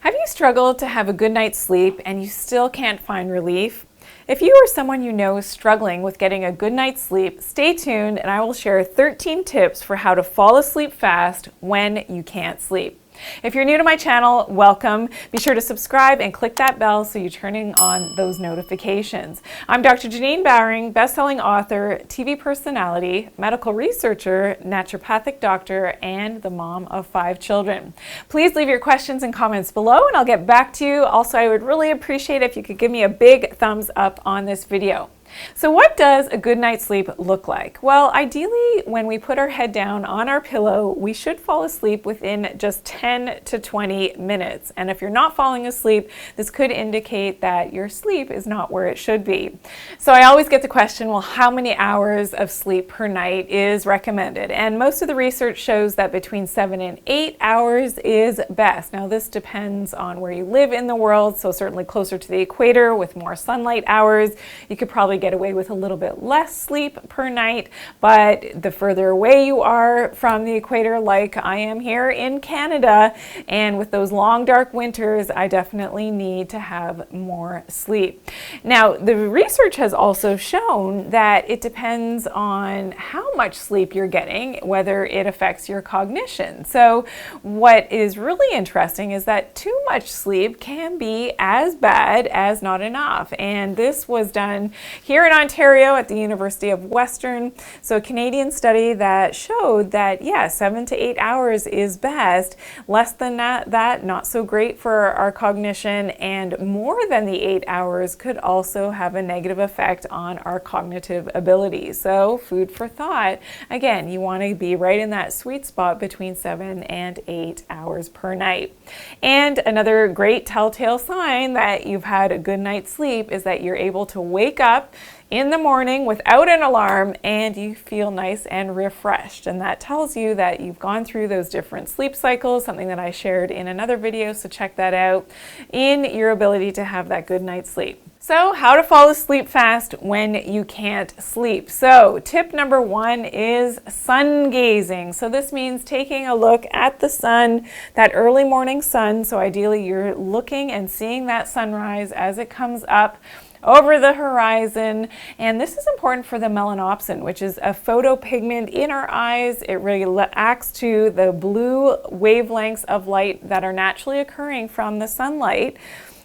Have you struggled to have a good night's sleep and you still can't find relief? If you or someone you know is struggling with getting a good night's sleep, stay tuned and I will share 13 tips for how to fall asleep fast when you can't sleep. If you're new to my channel, welcome. Be sure to subscribe and click that bell so you're turning on those notifications. I'm Dr. Janine Bowring, best-selling author, TV personality, medical researcher, naturopathic doctor, and the mom of 5 children. Please leave your questions and comments below and I'll get back to you. Also, I would really appreciate if you could give me a big thumbs up on this video. So what does a good night's sleep look like? Well, ideally, when we put our head down on our pillow, we should fall asleep within just 10 to 20 minutes. And if you're not falling asleep, this could indicate that your sleep is not where it should be. So I always get the question, well, how many hours of sleep per night is recommended? And most of the research shows that between 7 and 8 hours is best. Now, this depends on where you live in the world. So certainly closer to the equator with more sunlight hours, you could probably get away with a little bit less sleep per night, but the further away you are from the equator, like I am here in Canada, and with those long dark winters, I definitely need to have more sleep. Now, the research has also shown that it depends on how much sleep you're getting, whether it affects your cognition. So what is really interesting is that too much sleep can be as bad as not enough, and this was done here in Ontario at the University of Western. So a Canadian study that showed that, yeah, 7 to 8 hours is best. Less than that, not so great for our cognition, and more than the 8 hours could also have a negative effect on our cognitive ability. So food for thought. Again, you want to be right in that sweet spot between 7 and 8 hours per night. And another great telltale sign that you've had a good night's sleep is that you're able to wake up in the morning without an alarm and you feel nice and refreshed. And that tells you that you've gone through those different sleep cycles, something that I shared in another video, so check that out, in your ability to have that good night's sleep. So how to fall asleep fast when you can't sleep. So tip number 1 is sun gazing. So this means taking a look at the sun, that early morning sun. So ideally you're looking and seeing that sunrise as it comes up over the horizon. And this is important for the melanopsin, which is a photopigment in our eyes. It really acts to the blue wavelengths of light that are naturally occurring from the sunlight.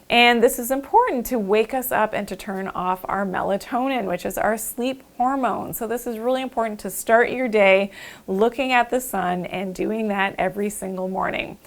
And this is important to wake us up and to turn off our melatonin, which is our sleep hormone. So this is really important to start your day looking at the sun and doing that every single morning.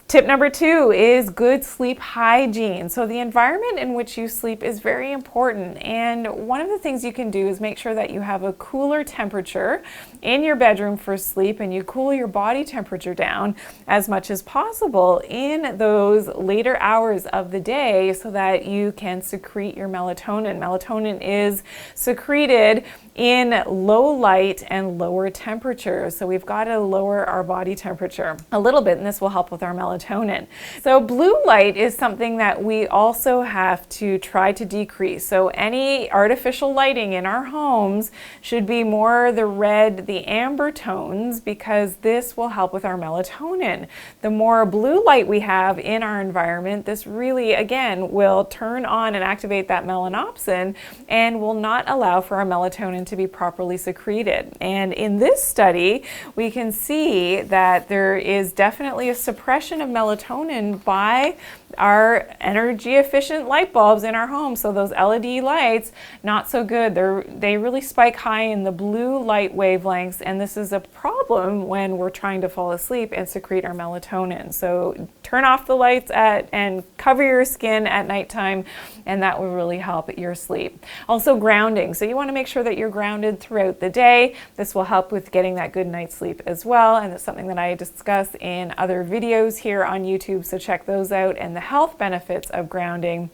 Tip number 2 is good sleep hygiene. So the environment in which you sleep is very important. And one of the things you can do is make sure that you have a cooler temperature in your bedroom for sleep, and you cool your body temperature down as much as possible in those later hours of the day so that you can secrete your melatonin. Melatonin is secreted in low light and lower temperature. So we've got to lower our body temperature a little bit, and this will help with our melatonin. So blue light is something that we also have to try to decrease. So any artificial lighting in our homes should be more the red, the amber tones, because this will help with our melatonin. The more blue light we have in our environment, this really, again, will turn on and activate that melanopsin and will not allow for our melatonin to be properly secreted. And in this study, we can see that there is definitely a suppression of melatonin by our energy efficient light bulbs in our home. So those LED lights, not so good. They really spike high in the blue light wavelengths, and this is a problem when we're trying to fall asleep and secrete our melatonin. So turn off the lights and cover your skin at nighttime, and that will really help your sleep. Also grounding. So you want to make sure that you're grounded throughout the day. This will help with getting that good night's sleep as well, and it's something that I discuss in other videos here on YouTube, so check those out, and the health benefits of grounding.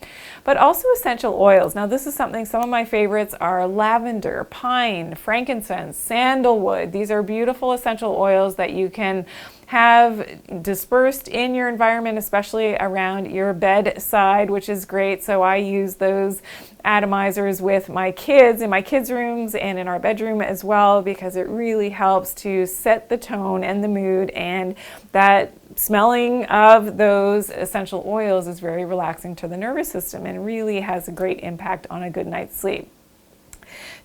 But also essential oils. Now this is something, some of my favorites are lavender, pine, frankincense, sandalwood. These are beautiful essential oils that you can have dispersed in your environment, especially around your bedside, which is great. So I use those atomizers with my kids in my kids' rooms and in our bedroom as well, because it really helps to set the tone and the mood, and that smelling of those essential oils is very relaxing to the nervous system and really has a great impact on a good night's sleep.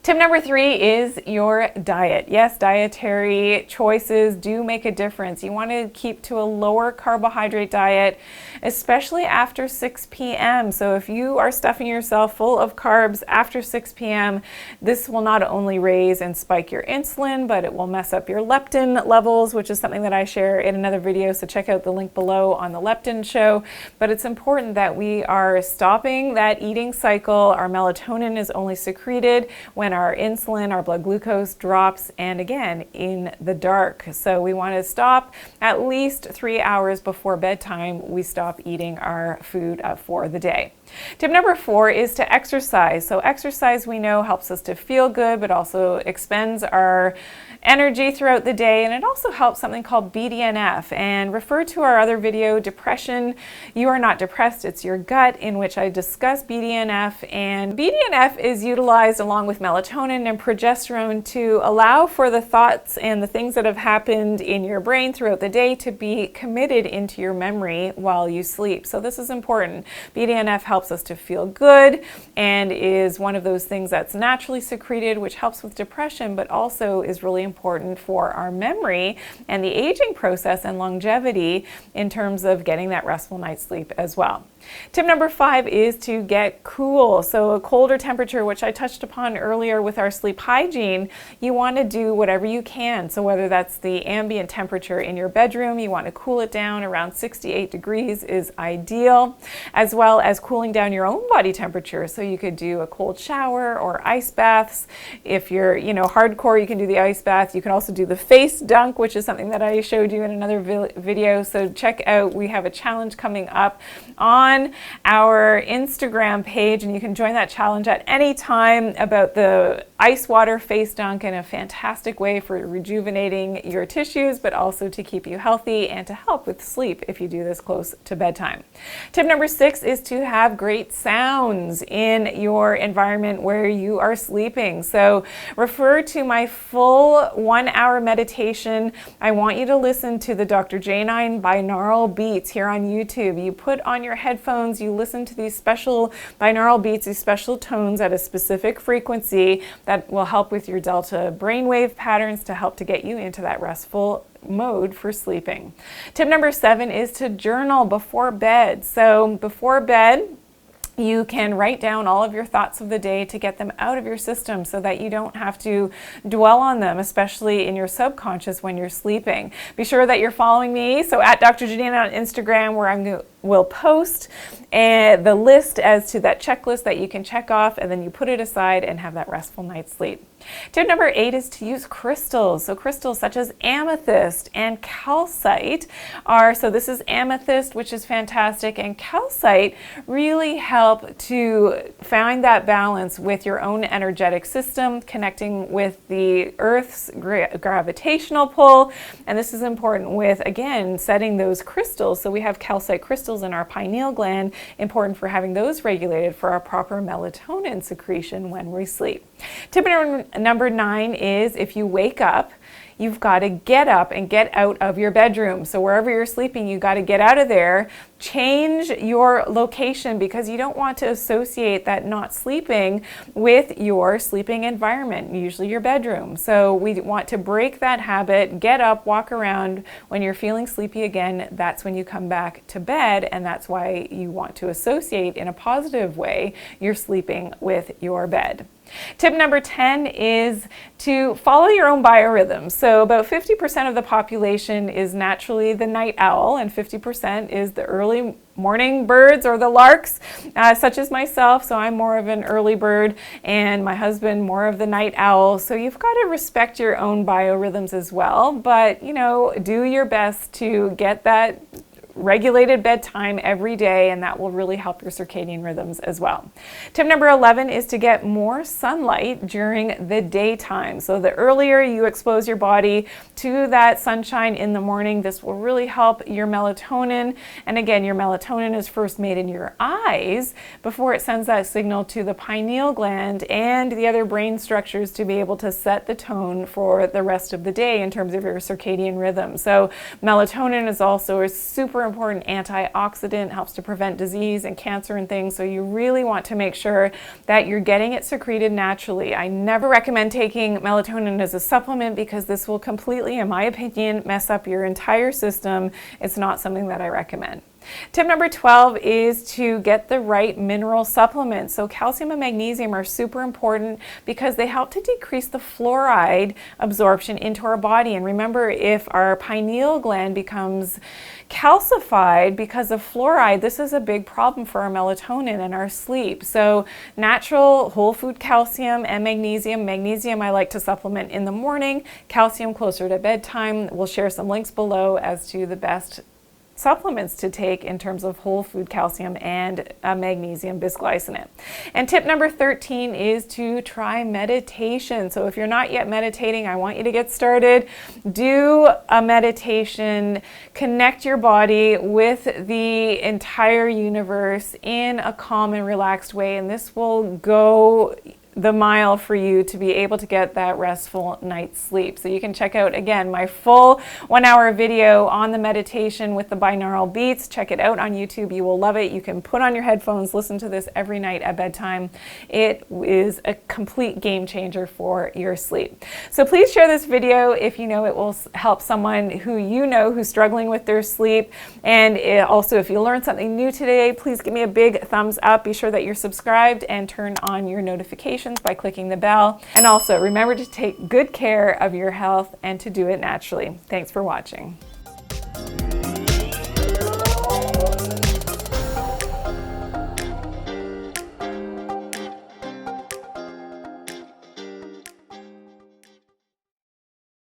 Tip number 3 is your diet. Yes, dietary choices do make a difference. You want to keep to a lower carbohydrate diet, especially after 6 p.m. So if you are stuffing yourself full of carbs after 6 p.m., this will not only raise and spike your insulin, but it will mess up your leptin levels, which is something that I share in another video. So check out the link below on the leptin show. But it's important that we are stopping that eating cycle. Our melatonin is only secreted when our insulin, our blood glucose drops, and again, in the dark. So we want to stop at least 3 hours before bedtime. We stop eating our food for the day. Tip number 4 is to exercise. So exercise, we know, helps us to feel good, but also expends our energy throughout the day, and it also helps something called BDNF. And refer to our other video, Depression. You are not depressed, it's your gut, in which I discuss BDNF. And BDNF is utilized along with melatonin and progesterone to allow for the thoughts and the things that have happened in your brain throughout the day to be committed into your memory while you sleep. So this is important. BDNF helps us to feel good and is one of those things that's naturally secreted, which helps with depression, but also is really important for our memory and the aging process and longevity in terms of getting that restful night's sleep as well. Tip number 5 is to get cool. So a colder temperature, which I touched upon earlier with our sleep hygiene, you want to do whatever you can. So whether that's the ambient temperature in your bedroom, you want to cool it down around 68 degrees is ideal, as well as cooling down your own body temperature. So you could do a cold shower or ice baths. If you're, hardcore, you can do the ice bath. You can also do the face dunk, which is something that I showed you in another video. So check out, we have a challenge coming up on our Instagram page, and you can join that challenge at any time, about the ice water face dunk, in a fantastic way for rejuvenating your tissues, but also to keep you healthy and to help with sleep if you do this close to bedtime. Tip number 6 is to have great sounds in your environment where you are sleeping. So refer to my full 1-hour meditation. I want you to listen to the Dr. J9 binaural beats here on YouTube. You put on your headphones, you listen to these special binaural beats, these special tones at a specific frequency that will help with your delta brainwave patterns to help to get you into that restful mode for sleeping. Tip number 7 is to journal before bed. So before bed, you can write down all of your thoughts of the day to get them out of your system so that you don't have to dwell on them, especially in your subconscious when you're sleeping. Be sure that you're following me. So at Dr. Janina on Instagram, where will post the list as to that checklist that you can check off, and then you put it aside and have that restful night's sleep. Tip number 8 is to use crystals. So crystals such as amethyst and calcite so this is amethyst, which is fantastic, and calcite really help to find that balance with your own energetic system, connecting with the Earth's gravitational pull. And this is important with, again, setting those crystals. So we have calcite crystals in our pineal gland, important for having those regulated for our proper melatonin secretion when we sleep. Tip number 9 is, if you wake up, you've got to get up and get out of your bedroom. So wherever you're sleeping, you got to get out of there, change your location, because you don't want to associate that not sleeping with your sleeping environment, usually your bedroom. So we want to break that habit, get up, walk around. When you're feeling sleepy again, that's when you come back to bed, and that's why you want to associate in a positive way your sleeping with your bed. Tip number 10 is to follow your own biorhythms. So about 50% of the population is naturally the night owl, and 50% is the early morning birds or the larks, such as myself. So I'm more of an early bird, and my husband more of the night owl. So you've got to respect your own biorhythms as well, but do your best to get that regulated bedtime every day, and that will really help your circadian rhythms as well. Tip number 11 is to get more sunlight during the daytime. So the earlier you expose your body to that sunshine in the morning, this will really help your melatonin. And again, your melatonin is first made in your eyes before it sends that signal to the pineal gland and the other brain structures to be able to set the tone for the rest of the day in terms of your circadian rhythm. So melatonin is also a super important antioxidant, helps to prevent disease and cancer and things. So you really want to make sure that you're getting it secreted naturally. I never recommend taking melatonin as a supplement because this will completely, in my opinion, mess up your entire system. It's not something that I recommend. Tip number 12 is to get the right mineral supplements. So calcium and magnesium are super important because they help to decrease the fluoride absorption into our body. And remember, if our pineal gland becomes calcified because of fluoride, this is a big problem for our melatonin and our sleep. So natural whole food calcium and magnesium. Magnesium I like to supplement in the morning, calcium closer to bedtime. We'll share some links below as to the best supplements to take in terms of whole food calcium and magnesium bisglycinate. And tip number 13 is to try meditation. So if you're not yet meditating, I want you to get started. Do a meditation, connect your body with the entire universe in a calm and relaxed way, and this will go the mile for you to be able to get that restful night's sleep. So you can check out, again, my full 1-hour video on the meditation with the binaural beats. Check it out on YouTube. You will love it. You can put on your headphones, listen to this every night at bedtime. It is a complete game changer for your sleep. So please share this video if you know it will help someone who you know who's struggling with their sleep. And also, if you learned something new today, please give me a big thumbs up. Be sure that you're subscribed and turn on your notifications by clicking the bell. And also remember to take good care of your health and to do it naturally. Thanks for watching.